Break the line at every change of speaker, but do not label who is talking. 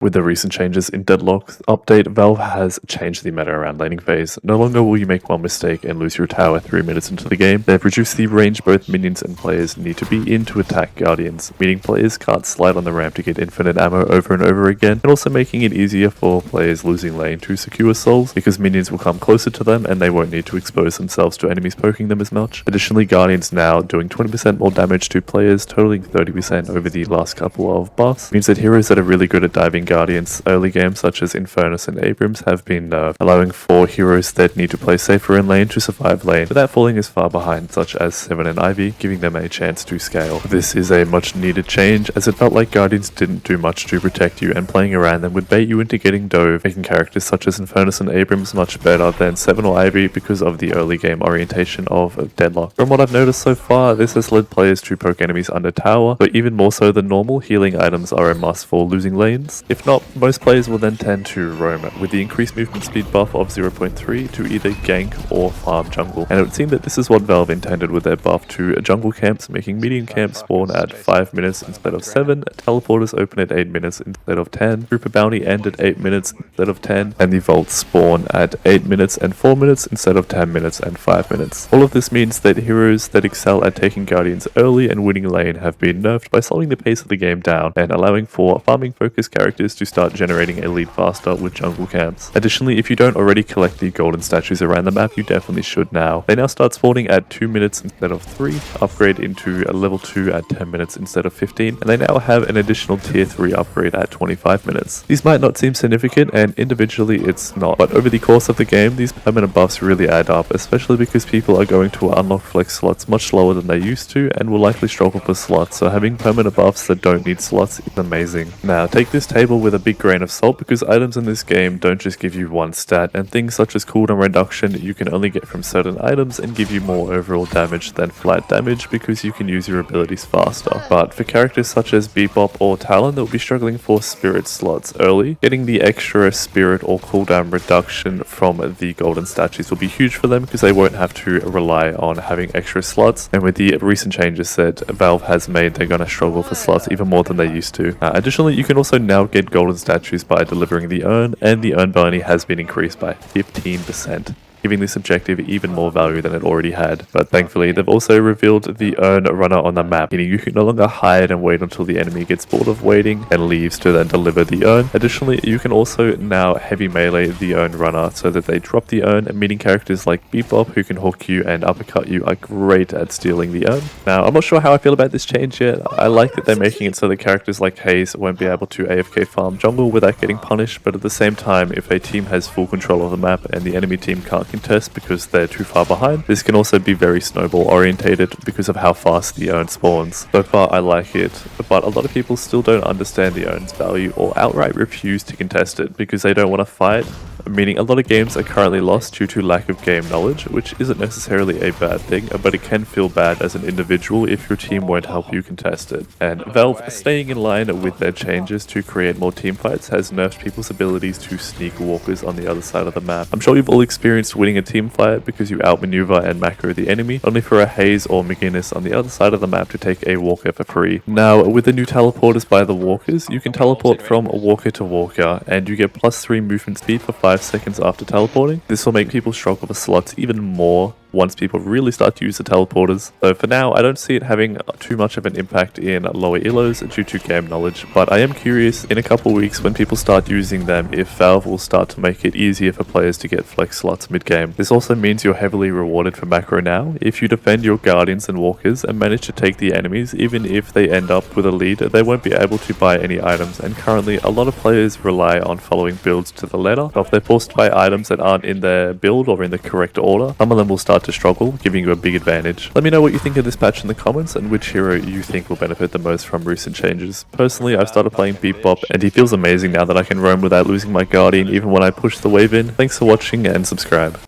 With the recent changes in Deadlock's update, Valve has changed the meta around laning phase. No longer will you make one mistake and lose your tower 3 minutes into the game. They've reduced the range both minions and players need to be in to attack Guardians, meaning players can't slide on the ramp to get infinite ammo over and over again, and also making it easier for players losing lane to secure souls, because minions will come closer to them and they won't need to expose themselves to enemies poking them as much. Additionally, Guardians now doing 20% more damage to players, totaling 30% over the last couple of buffs, means that heroes that are really good at diving Guardians early game, such as Infernus and Abrams, have been nerfed, allowing for heroes that need to play safer in lane to survive lane without falling as far behind, such as Seven and Ivy, giving them a chance to scale. This is a much needed change, as it felt like Guardians didn't do much to protect you, and playing around them would bait you into getting dove, making characters such as Infernus and Abrams much better than Seven or Ivy because of the early game orientation of Deadlock. From what I've noticed so far, this has led players to poke enemies under tower, but even more so than normal, healing items are a must for losing lanes. If not, most players will then tend to roam, with the increased movement speed buff of 0.3 to either gank or farm jungle. And it would seem that this is what Valve intended with their buff to jungle camps, making medium camps spawn at 5 minutes instead of 7, teleporters open at 8 minutes instead of 10, Trooper Bounty end at 8 minutes instead of 10, and the vaults spawn at 8 minutes and 4 minutes instead of 10 minutes and 5 minutes. All of this means that heroes that excel at taking Guardians early and winning lane have been nerfed by slowing the pace of the game down and allowing for farming focused characters to start generating a lead faster with jungle camps. Additionally, if you don't already collect the golden statues around the map, you definitely should now. They now start spawning at 2 minutes instead of 3, upgrade into a level 2 at 10 minutes instead of 15, and they now have an additional tier 3 upgrade at 25 minutes. These might not seem significant, and individually it's not, but over the course of the game, these permanent buffs really add up, especially because people are going to unlock flex slots much slower than they used to and will likely struggle for slots, so having permanent buffs that don't need slots is amazing. Now, take this table with a big grain of salt, because items in this game don't just give you one stat, and things such as cooldown reduction you can only get from certain items and give you more overall damage than flat damage because you can use your abilities faster. But for characters such as Bebop or Talon that will be struggling for spirit slots early, getting the extra spirit or cooldown reduction from the golden statues will be huge for them because they won't have to rely on having extra slots, and with the recent changes that Valve has made, they're going to struggle for slots even more than they used to. Additionally, you can also now get golden statues by delivering the urn, and the urn bounty has been increased by 15%. Giving this objective even more value than it already had. But thankfully, they've also revealed the urn runner on the map, meaning you can no longer hide and wait until the enemy gets bored of waiting and leaves to then deliver the urn. Additionally, you can also now heavy melee the urn runner so that they drop the urn, meaning characters like Bebop, who can hook you and uppercut you, are great at stealing the urn. Now, I'm not sure how I feel about this change yet. I like that they're making it so that characters like Hayes won't be able to AFK farm jungle without getting punished, but at the same time, if a team has full control of the map and the enemy team can't contest because they're too far behind, this can also be very snowball orientated because of how fast the urn spawns. So far I like it, but a lot of people still don't understand the urn's value or outright refuse to contest it because they don't want to fight, meaning a lot of games are currently lost due to lack of game knowledge, which isn't necessarily a bad thing, but it can feel bad as an individual if your team won't help you contest it. And Valve, staying in line with their changes to create more team fights, has nerfed people's abilities to sneak walkers on the other side of the map. I'm sure you've all experienced winning a team fight because you outmaneuver and macro the enemy, only for a Hayes or McGinnis on the other side of the map to take a walker for free. Now, with the new teleporters by the walkers, you can teleport from walker to walker, and you get +3 movement speed for 5 seconds after teleporting. This will make people struggle for slots even more once people really start to use the teleporters. So for now, I don't see it having too much of an impact in lower elos due to game knowledge, but I am curious in a couple weeks when people start using them if Valve will start to make it easier for players to get flex slots mid-game. This also means you're heavily rewarded for macro now. If you defend your Guardians and Walkers and manage to take the enemies, even if they end up with a lead, they won't be able to buy any items, and currently a lot of players rely on following builds to the letter. So if they're forced to buy items that aren't in their build or in the correct order, some of them will start to struggle, giving you a big advantage. Let me know what you think of this patch in the comments and which hero you think will benefit the most from recent changes. Personally, I've started playing Bebop and he feels amazing now that I can roam without losing my Guardian even when I push the wave in. Thanks for watching and subscribe.